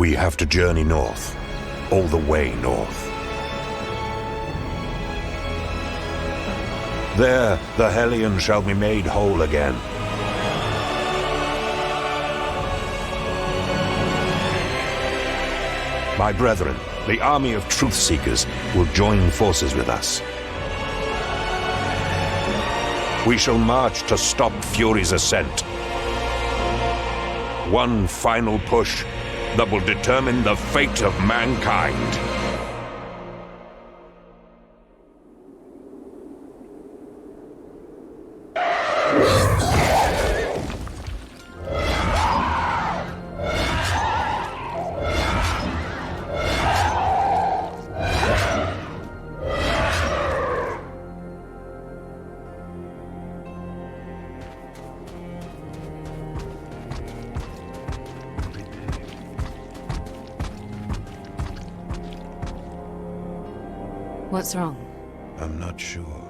We have to journey north. All the way north. There, the Hellion shall be made whole again. My brethren, the army of truth-seekers, will join forces with us. We shall march to stop Fury's ascent. One final push that will determine the fate of mankind. What's wrong? I'm not sure.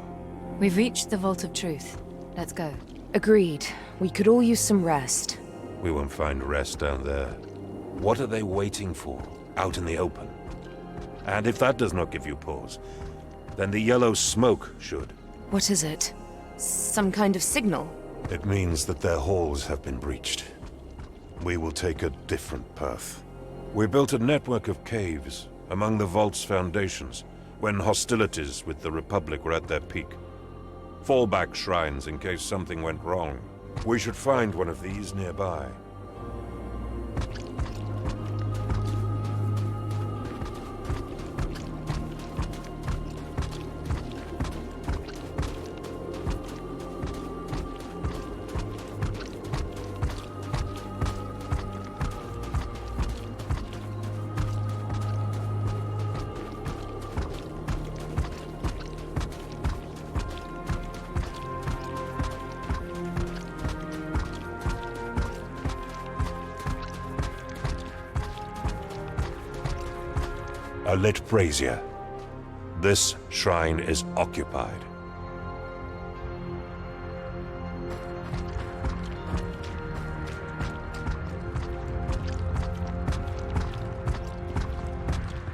We've reached the Vault of Truth. Let's go. Agreed. We could all use some rest. We won't find rest down there. What are they waiting for, out in the open? And if that does not give you pause, then the yellow smoke should. What is it? Some kind of signal? It means that their halls have been breached. We will take a different path. We built a network of caves among the Vault's foundations when hostilities with the Republic were at their peak. Fallback shrines in case something went wrong. We should find one of these nearby. A lit brazier. This shrine is occupied.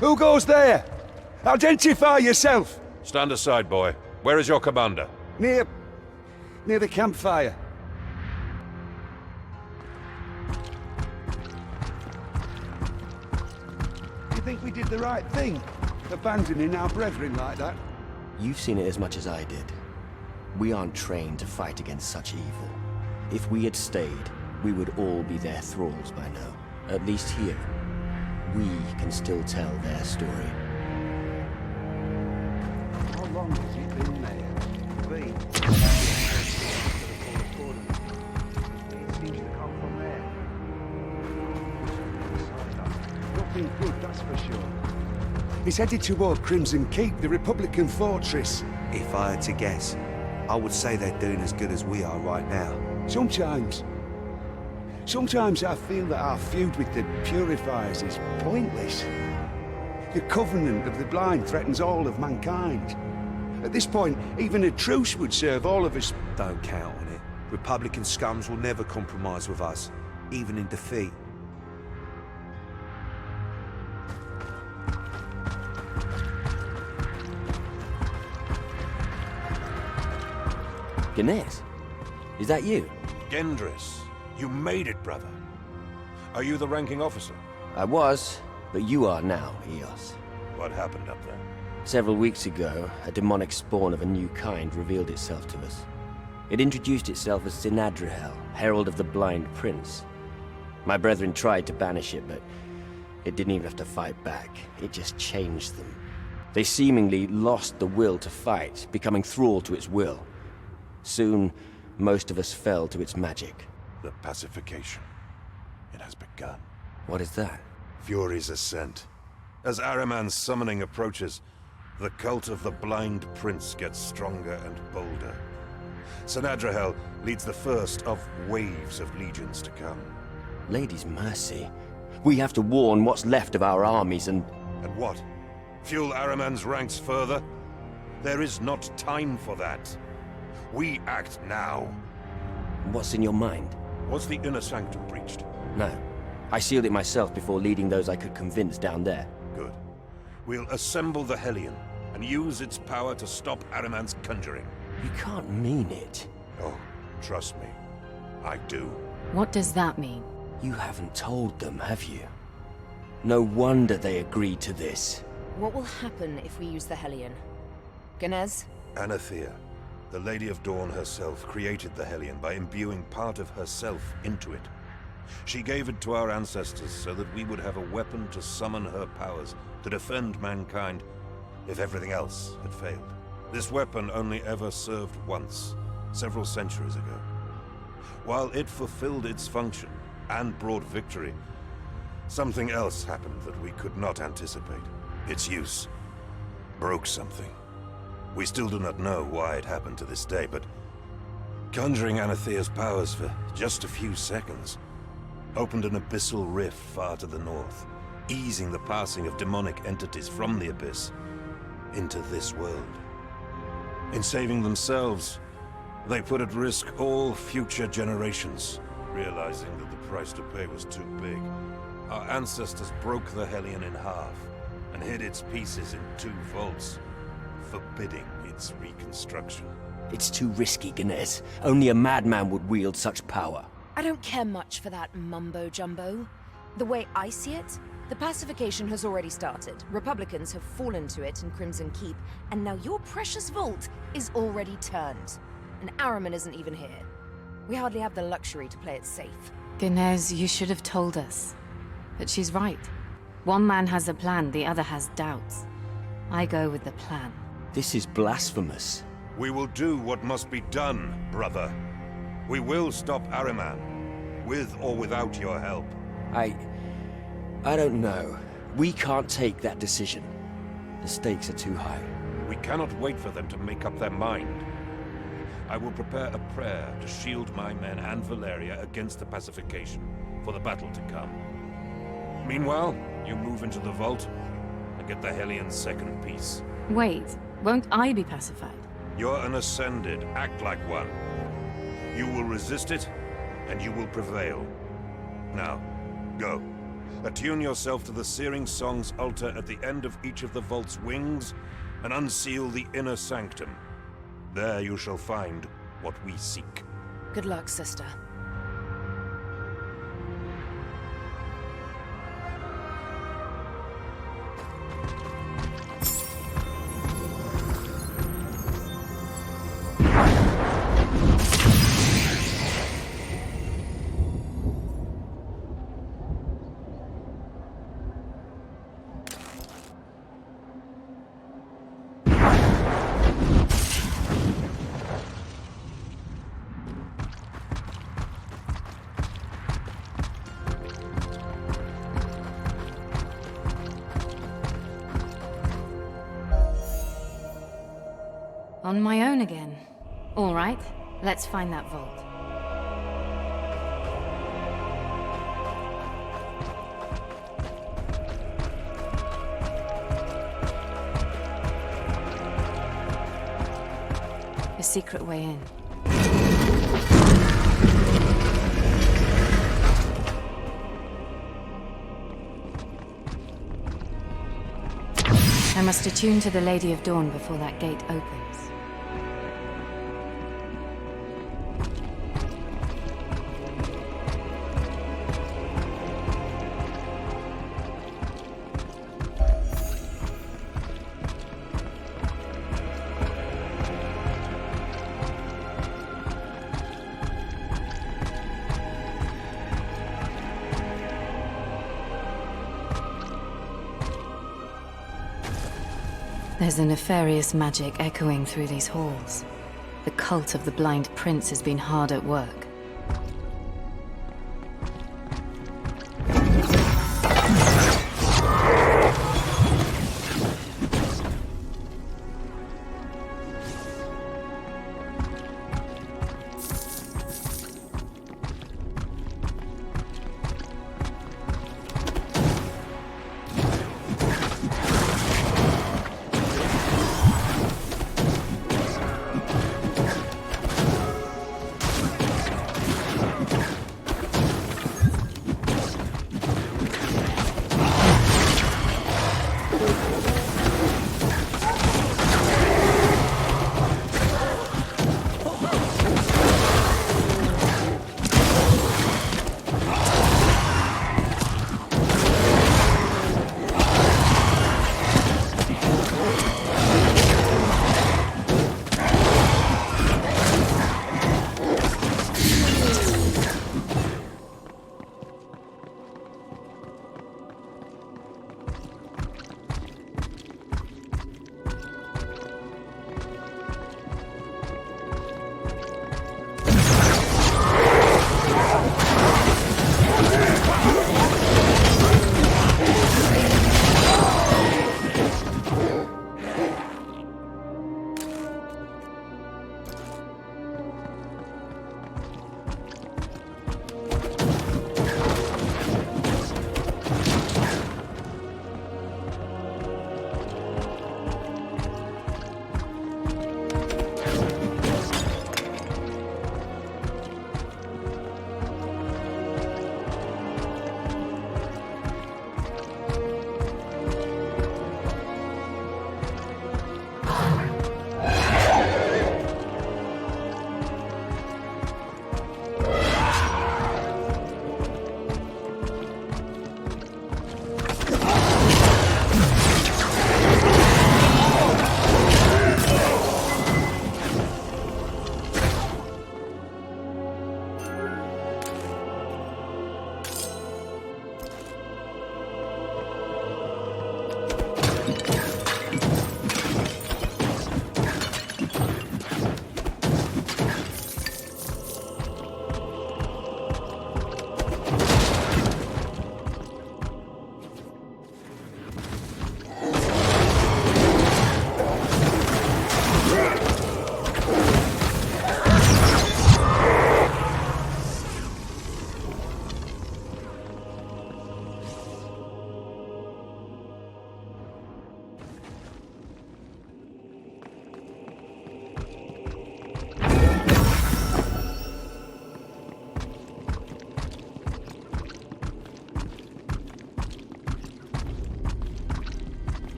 Who goes there? Identify yourself! Stand aside, boy. Where is your commander? Near the campfire. You think we did the right thing? Abandoning our brethren like that? You've seen it as much as I did. We aren't trained to fight against such evil. If we had stayed, we would all be their thralls by now. At least here, we can still tell their story. How long has he been there? Been? It seems to come from there. Nothing good, that's for sure. He's headed toward Crimson Keep, the Republican fortress. If I had to guess, I would say they're doing as good as we are right now. Sometimes I feel that our feud with the Purifiers is pointless. The Covenant of the Blind threatens all of mankind. At this point, even a truce would serve all of us. Don't count on it. Republican scums will never compromise with us, even in defeat. Ganes, is that you? Gendris, you made it, brother. Are you the ranking officer? I was, but you are now, Eos. What happened up there? Several weeks ago, a demonic spawn of a new kind revealed itself to us. It introduced itself as Sinadrahel, Herald of the Blind Prince. My brethren tried to banish it, but it didn't even have to fight back. It just changed them. They seemingly lost the will to fight, becoming thrall to its will. Soon, most of us fell to its magic. The pacification. It has begun. What is that? Fury's ascent. As Ahriman's summoning approaches, the cult of the Blind Prince gets stronger and bolder. Sinadrahel leads the first of waves of legions to come. Lady's mercy. We have to warn what's left of our armies and... And what? Fuel Ahriman's ranks further? There is not time for that. We act now. What's in your mind? Was the inner sanctum breached? No. I sealed it myself before leading those I could convince down there. Good. We'll assemble the Hellion and use its power to stop Ahriman's conjuring. You can't mean it. Oh, trust me. I do. What does that mean? You haven't told them, have you? No wonder they agreed to this. What will happen if we use the Hellion? Ganez? Anathea, the Lady of Dawn herself, created the Hellion by imbuing part of herself into it. She gave it to our ancestors so that we would have a weapon to summon her powers, to defend mankind, if everything else had failed. This weapon only ever served once, several centuries ago. While it fulfilled its function and brought victory, something else happened that we could not anticipate. Its use broke something. We still do not know why it happened to this day, but conjuring Anathea's powers for just a few seconds opened an abyssal rift far to the north, easing the passing of demonic entities from the abyss into this world. In saving themselves, they put at risk all future generations, realizing that the price to pay was too big. Our ancestors broke the Hellion in half and hid its pieces in 2 vaults, forbidding its reconstruction. It's too risky, Ganez. Only a madman would wield such power. I don't care much for that mumbo-jumbo. The way I see it, the pacification has already started. Republicans have fallen to it in Crimson Keep, and now your precious vault is already turned. And Ahriman isn't even here. We hardly have the luxury to play it safe. Ganez, you should have told us. But she's right. One man has a plan, the other has doubts. I go with the plan. This is blasphemous. We will do what must be done, brother. We will stop Ahriman, with or without your help. I don't know. We can't take that decision. The stakes are too high. We cannot wait for them to make up their mind. I will prepare a prayer to shield my men and Valeria against the pacification, for the battle to come. Meanwhile, you move into the vault and get the Hellion's second piece. Wait, won't I be pacified? You're an Ascended. Act like one. You will resist it, and you will prevail. Now, go. Attune yourself to the Searing Song's altar at the end of each of the vault's wings, and unseal the inner sanctum. There you shall find what we seek. Good luck, sister. On my own again. All right, let's find that vault. A secret way in. I must attune to the Lady of Dawn before that gate opens. There's a nefarious magic echoing through these halls. The cult of the Blind Prince has been hard at work.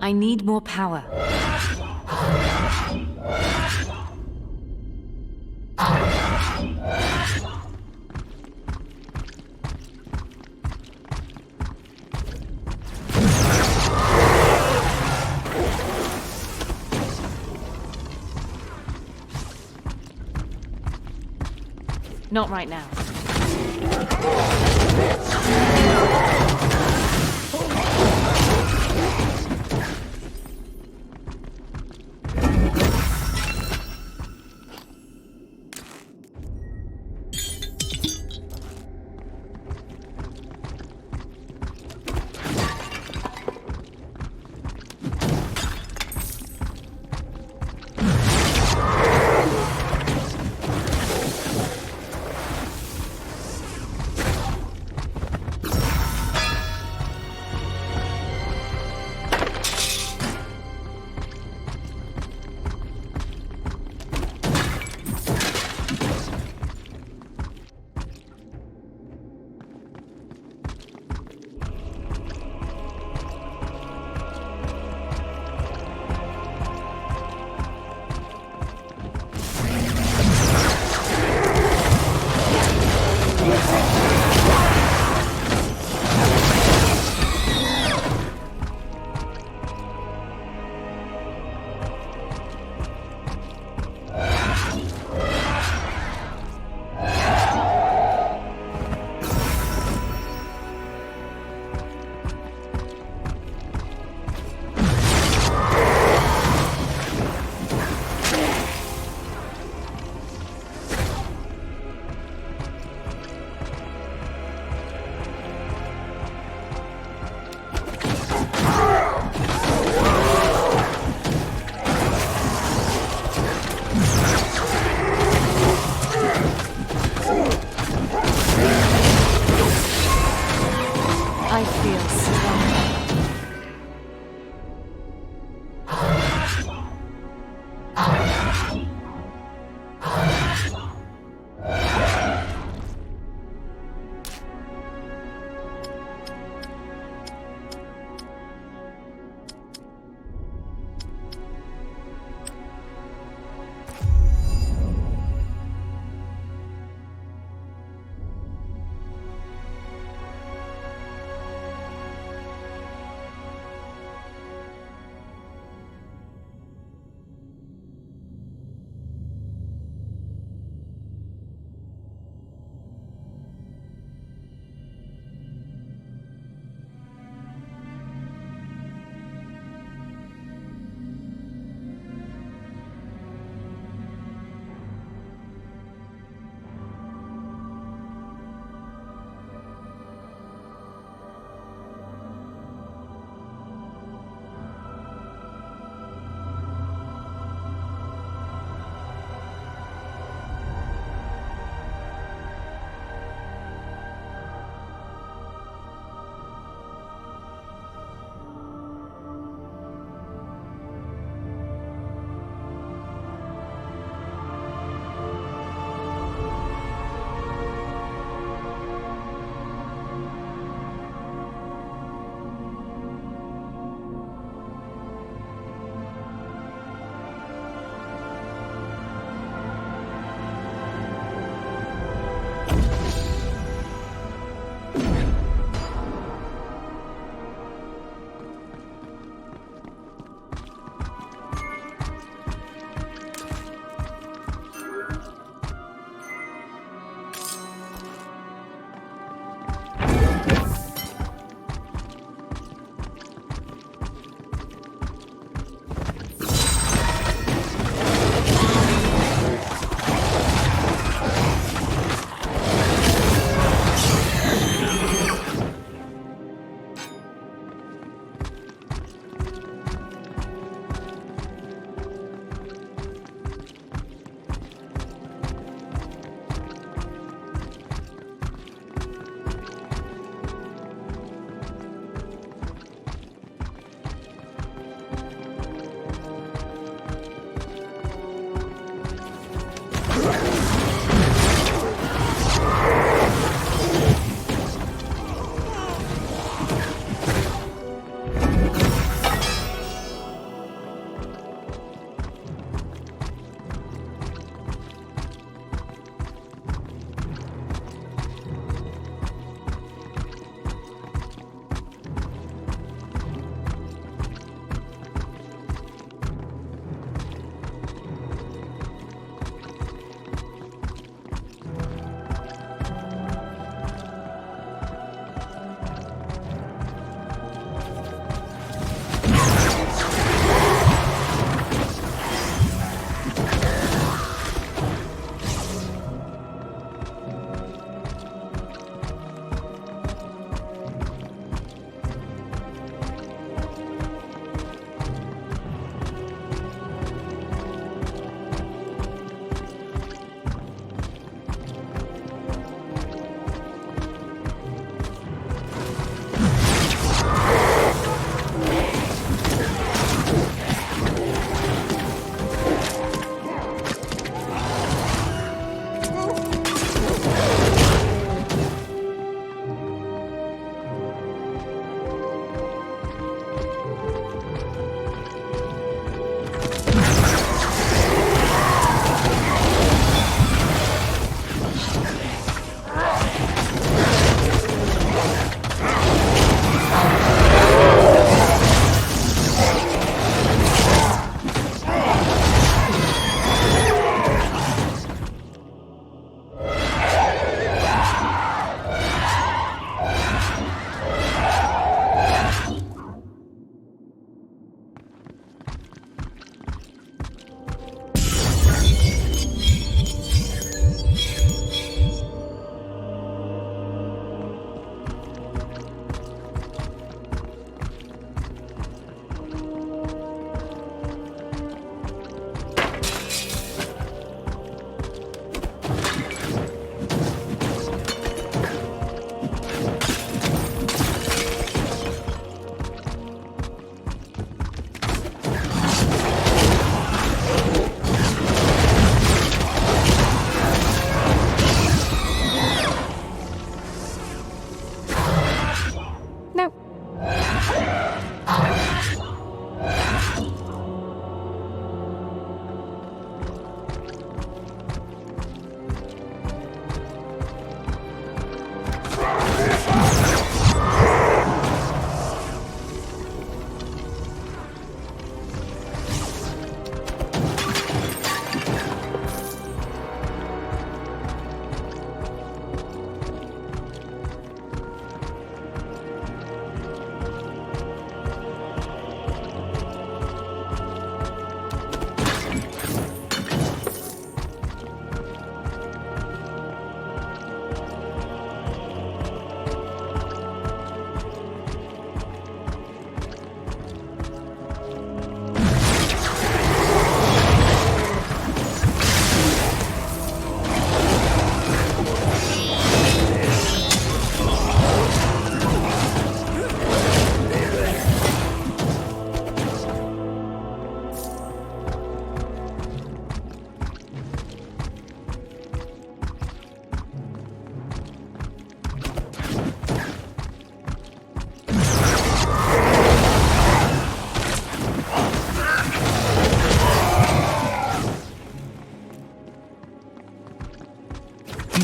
I need more power. Not right now.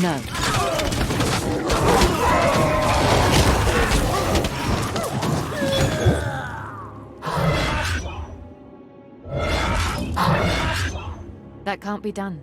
No. That can't be done.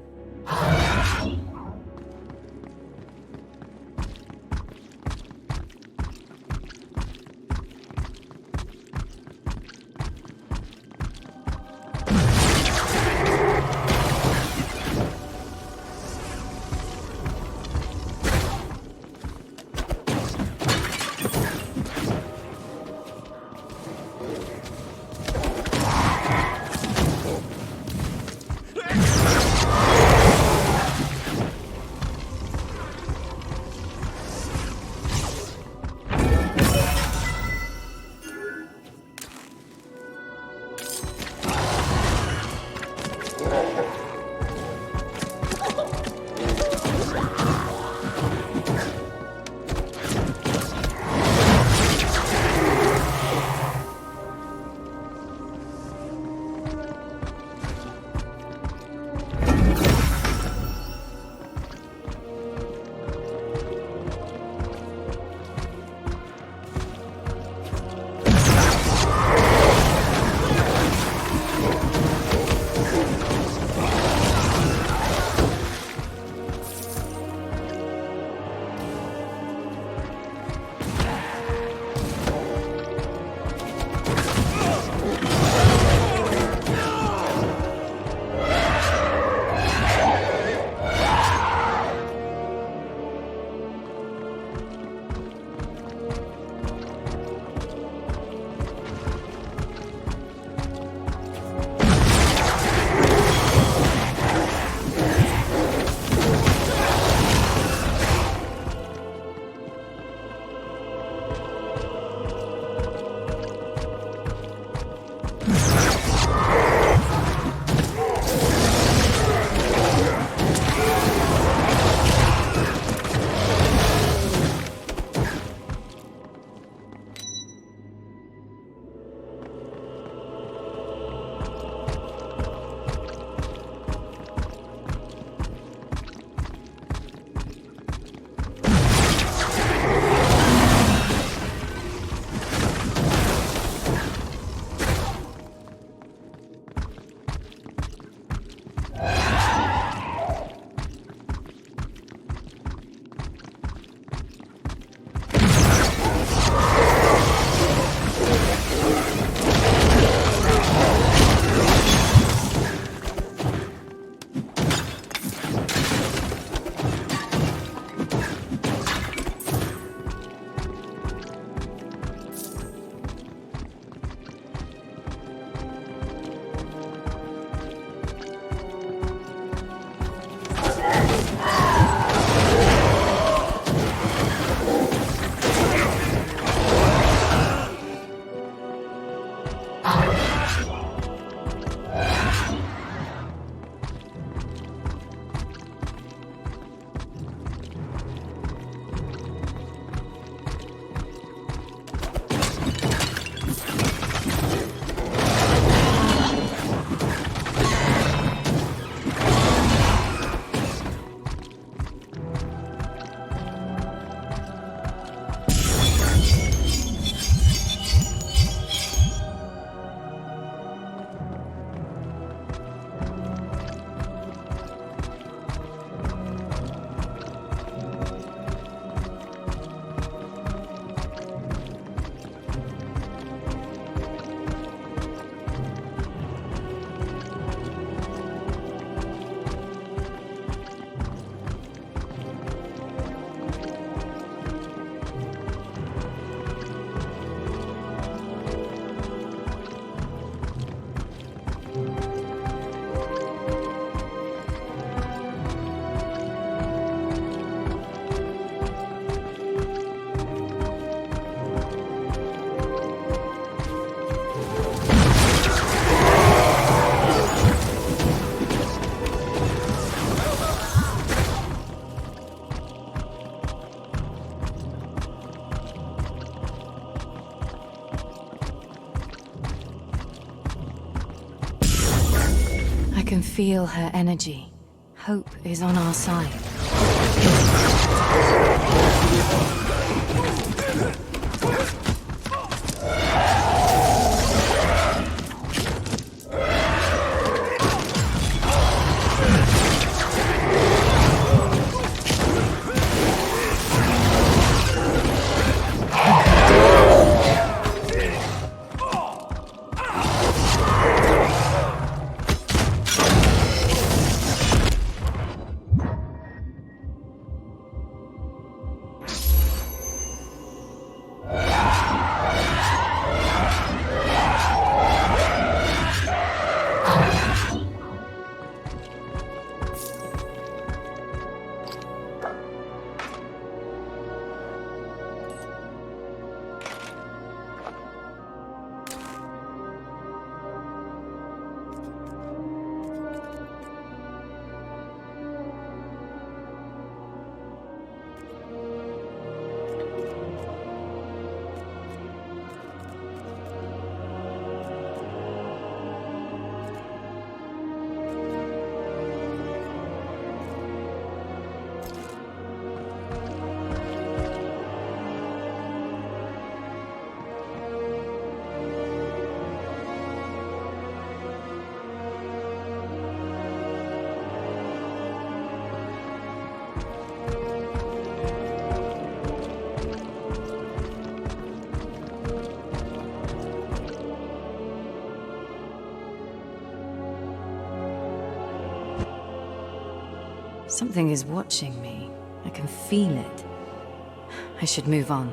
I can feel her energy. Hope is on our side. Something is watching me. I can feel it. I should move on.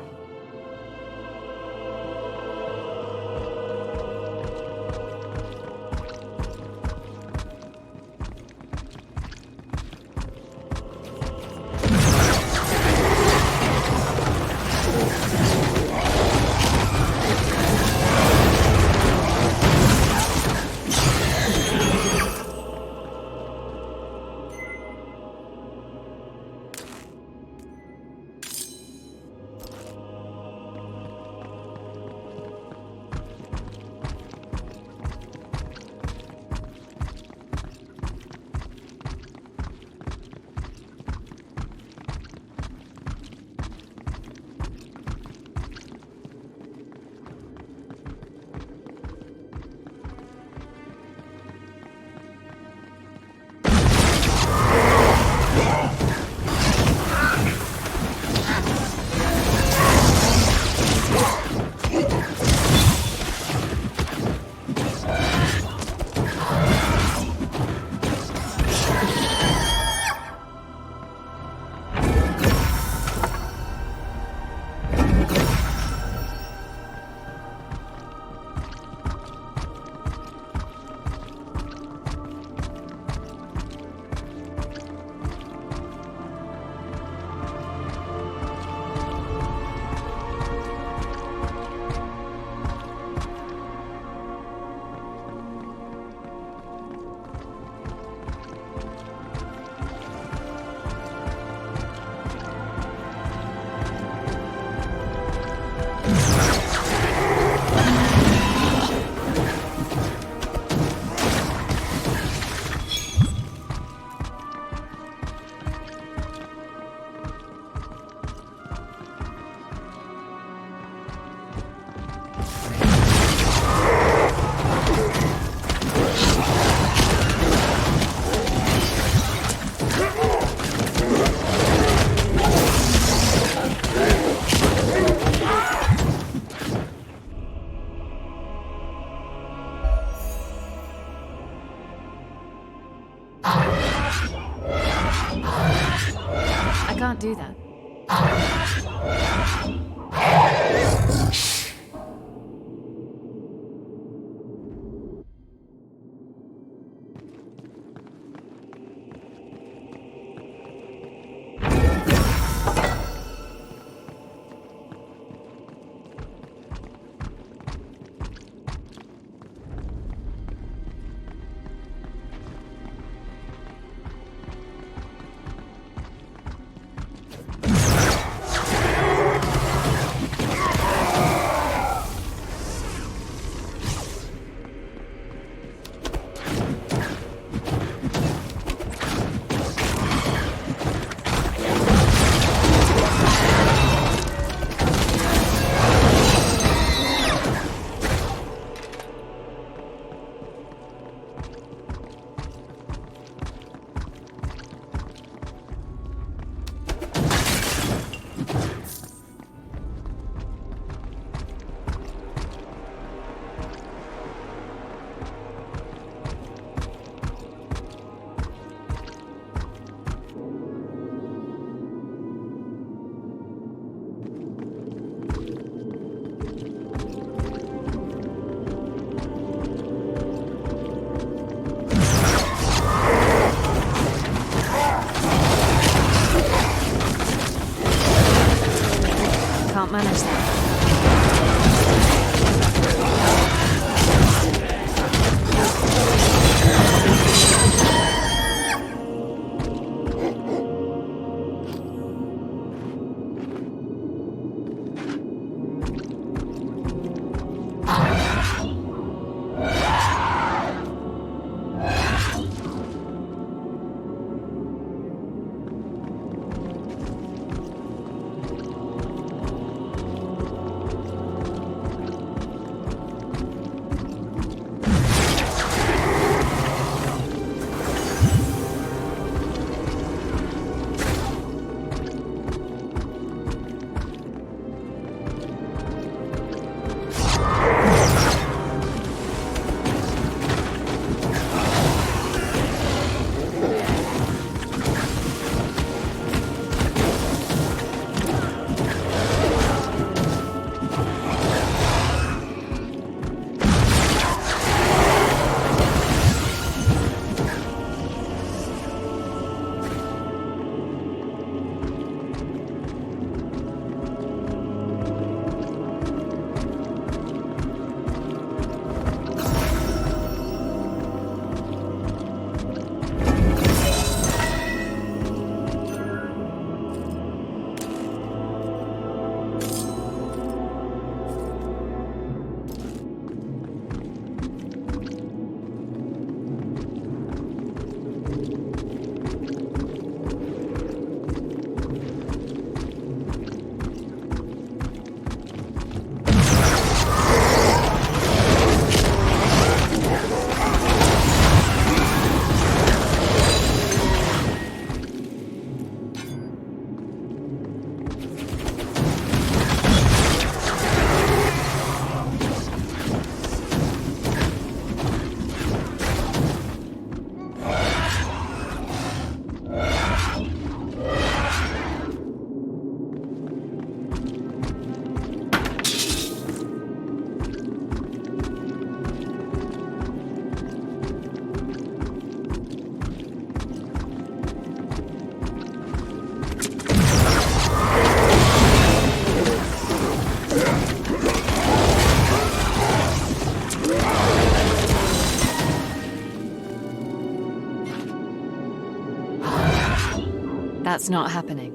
Can't do that. That's not happening.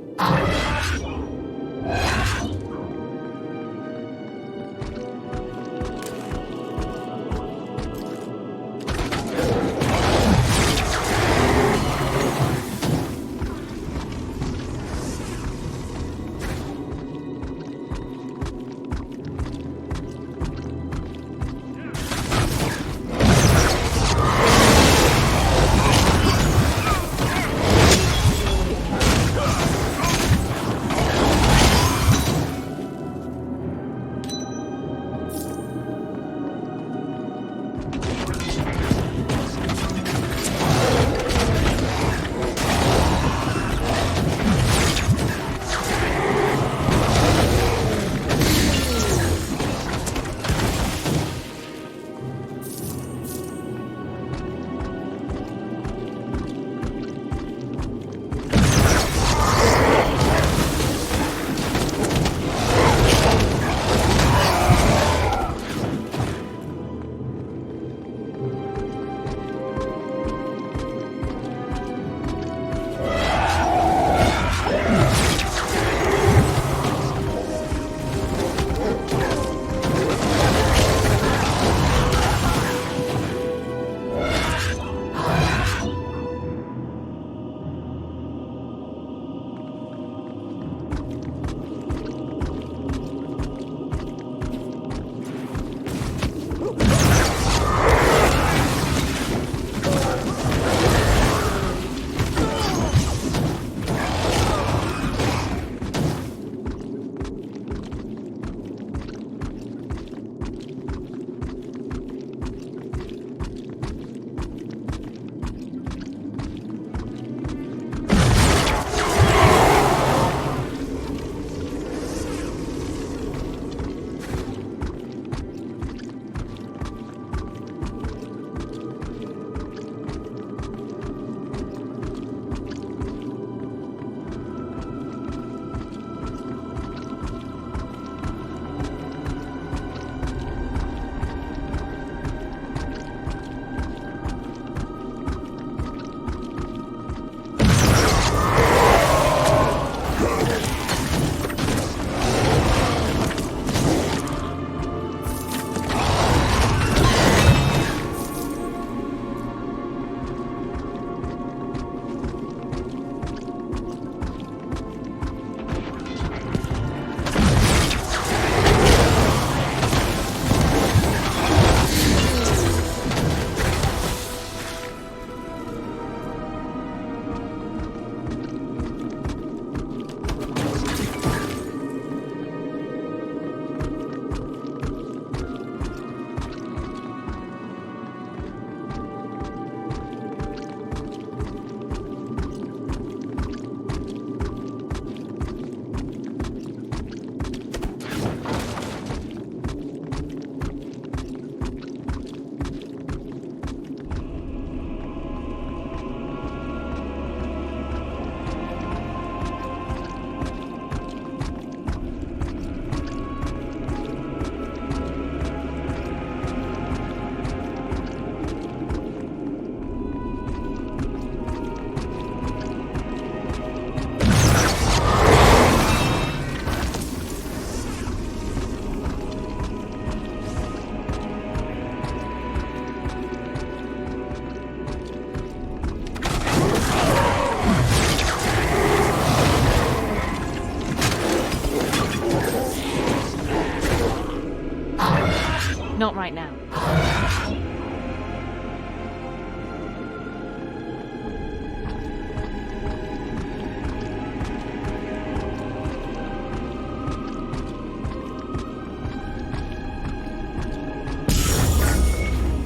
Not right now.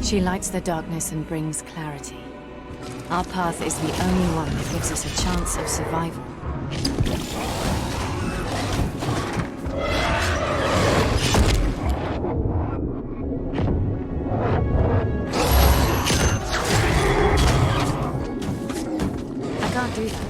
She lights the darkness and brings clarity. Our path is the only one that gives us a chance of survival. I can't do that.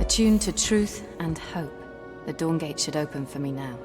Attuned to truth and hope, the Dawn Gate should open for me now.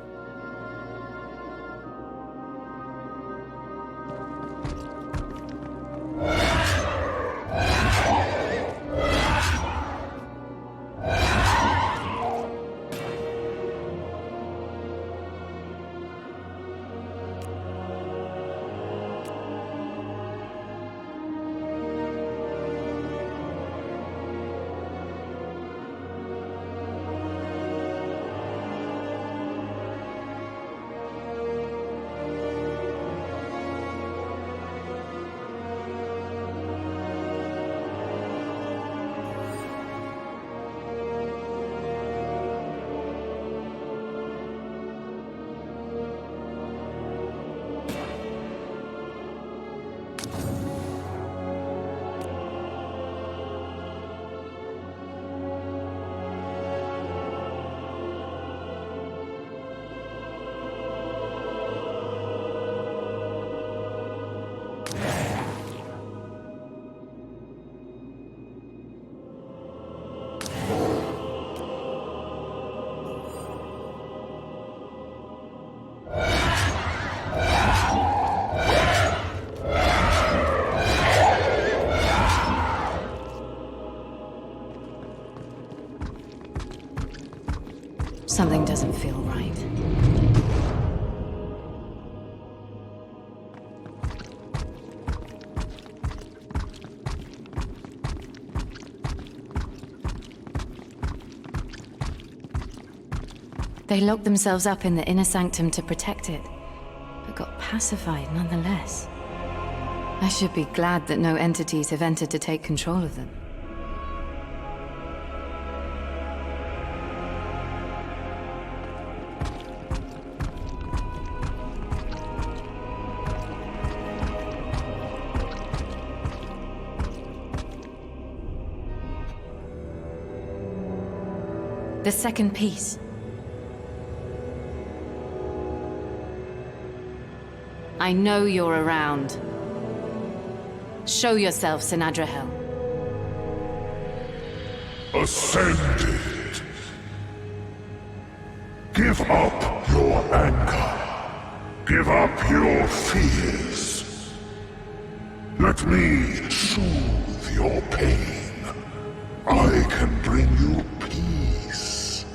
Something doesn't feel right. They locked themselves up in the inner sanctum to protect it, but got pacified nonetheless. I should be glad that no entities have entered to take control of them. The second piece. I know you're around. Show yourself, Sinadrahel. Ascended. Give up your anger. Give up your fears. Let me soothe your pain. I can bring you peace.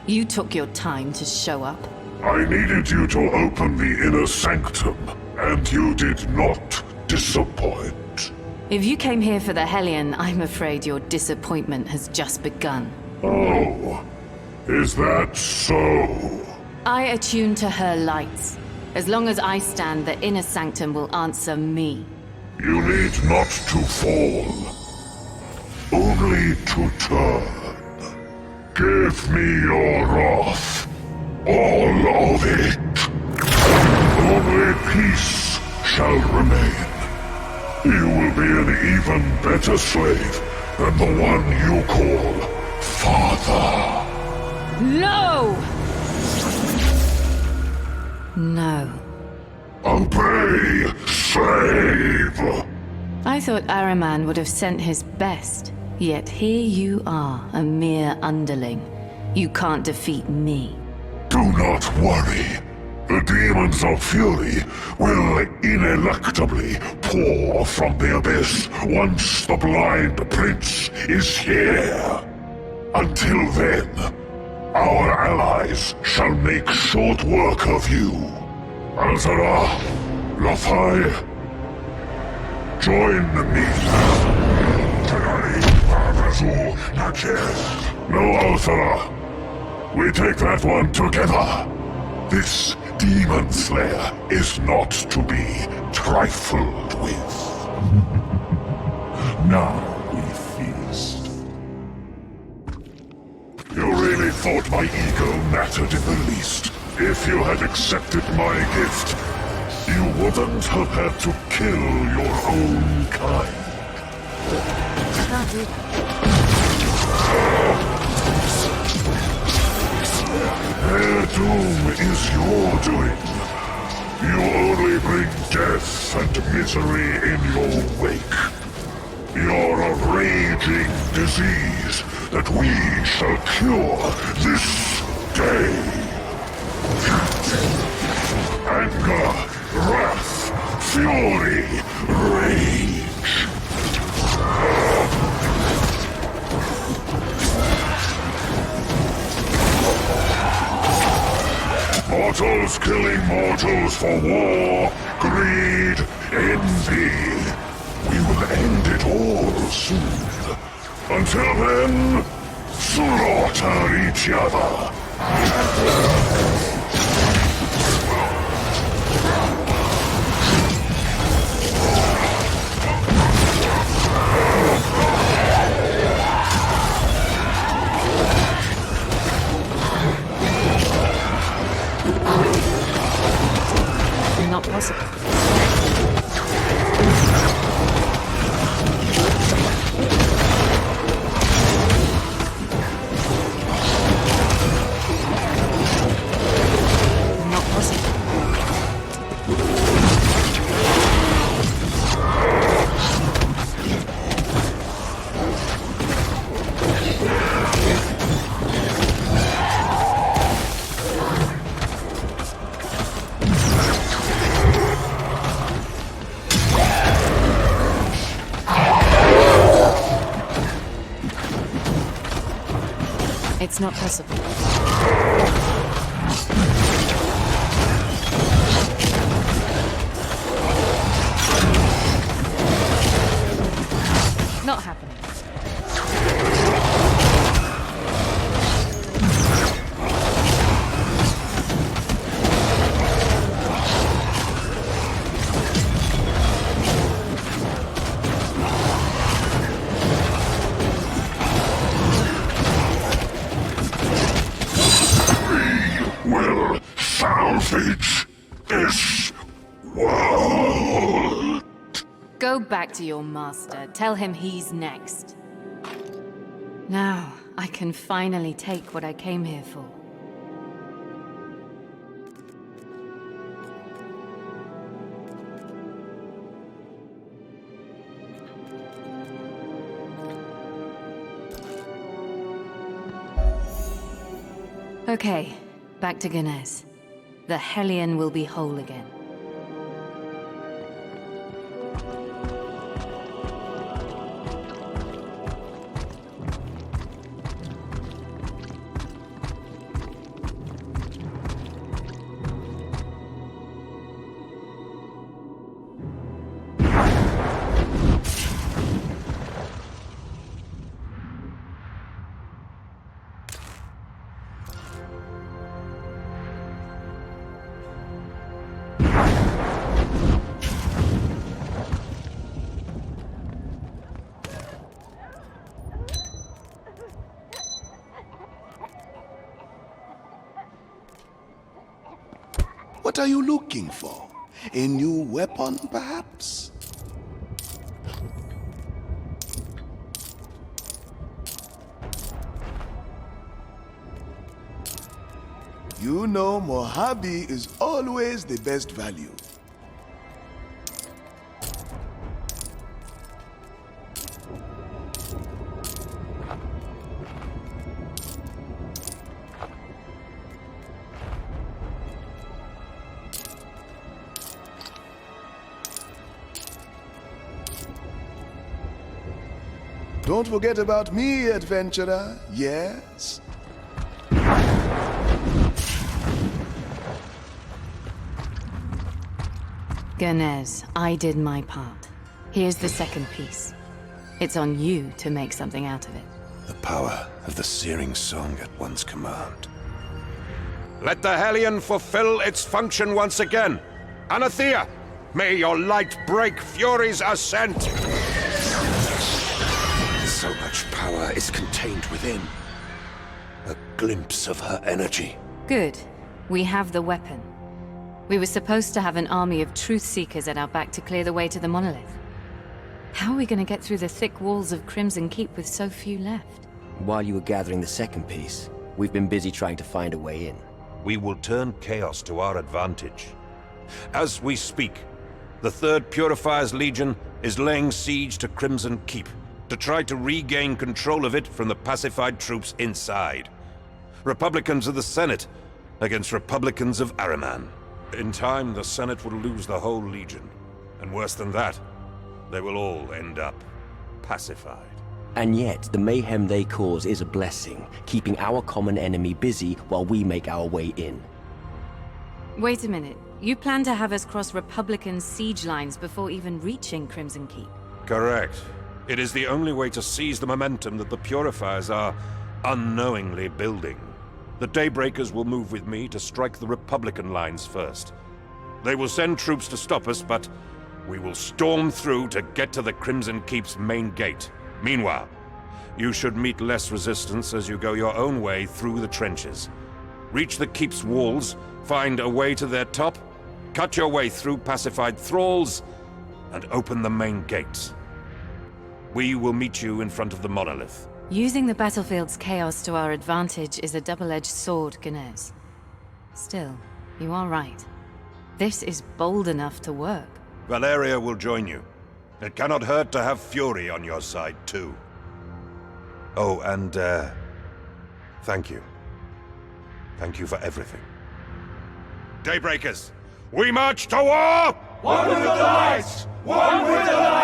You took your time to show up. I needed you to open the inner sanctum, and you did not disappoint. If you came here for the Hellion, I'm afraid your disappointment has just begun. Oh, is that so? I attune to her lights. As long as I stand, the inner sanctum will answer me. You need not to fall, only to turn. Give me your wrath. All of it. Only peace shall remain. You will be an even better slave than the one you call Father. No! No. Obey, slave! I thought Araman would have sent his best, yet here you are, a mere underling. You can't defeat me. Do not worry. The demons of fury will ineluctably pour from the abyss once the blind prince is here. Until then, our allies shall make short work of you. Alzara, Lothai, join me. No, Alzara. We take that one together. This demon slayer is not to be trifled with. Now we feast. You really thought my ego mattered in the least? If you had accepted my gift, you wouldn't have had to kill your own kind. Can't do that. Their doom is your doing. You only bring death and misery in your wake. You're a raging disease, that we shall cure this day. Anger, wrath, fury, rage. Mortals killing mortals for war, greed, envy. We will end it all soon. Until then, slaughter each other. Not possible. Not possible. It's not possible. Not happening. Will salvage this world. Go back to your master. Tell him he's next. Now, I can finally take what I came here for. Okay, back to Ganes. The Hellion will be whole again. What are you looking for? A new weapon, perhaps? You know Mojave is always the best value. Don't forget about me, adventurer. Yes? Ganes, I did my part. Here's the second piece. It's on you to make something out of it. The power of the searing song at one's command. Let the Hellion fulfill its function once again. Anathea, may your light break Fury's ascent! So much power is contained within. A glimpse of her energy. Good. We have the weapon. We were supposed to have an army of truth seekers at our back to clear the way to the monolith. How are we going to get through the thick walls of Crimson Keep with so few left? While you were gathering the second piece, we've been busy trying to find a way in. We will turn chaos to our advantage. As we speak, the 3rd Purifier's Legion is laying siege to Crimson Keep. to try to regain control of it from the pacified troops inside. Republicans of the Senate against Republicans of Ahriman. In time, the Senate will lose the whole Legion. And worse than that, they will all end up pacified. And yet, the mayhem they cause is a blessing, keeping our common enemy busy while we make our way in. Wait a minute. You plan to have us cross Republican siege lines before even reaching Crimson Keep? Correct. It is the only way to seize the momentum that the Purifiers are unknowingly building. The Daybreakers will move with me to strike the Republican lines first. They will send troops to stop us, but we will storm through to get to the Crimson Keep's main gate. Meanwhile, you should meet less resistance as you go your own way through the trenches. Reach the Keep's walls, find a way to their top, cut your way through pacified thralls, and open the main gates. We will meet you in front of the monolith. Using the battlefield's chaos to our advantage is a double-edged sword, Ganes. Still, you are right. This is bold enough to work. Valeria will join you. It cannot hurt to have Fury on your side, too. Oh, and, thank you. Thank you for everything. Daybreakers, we march to war! One with the light! One with the light!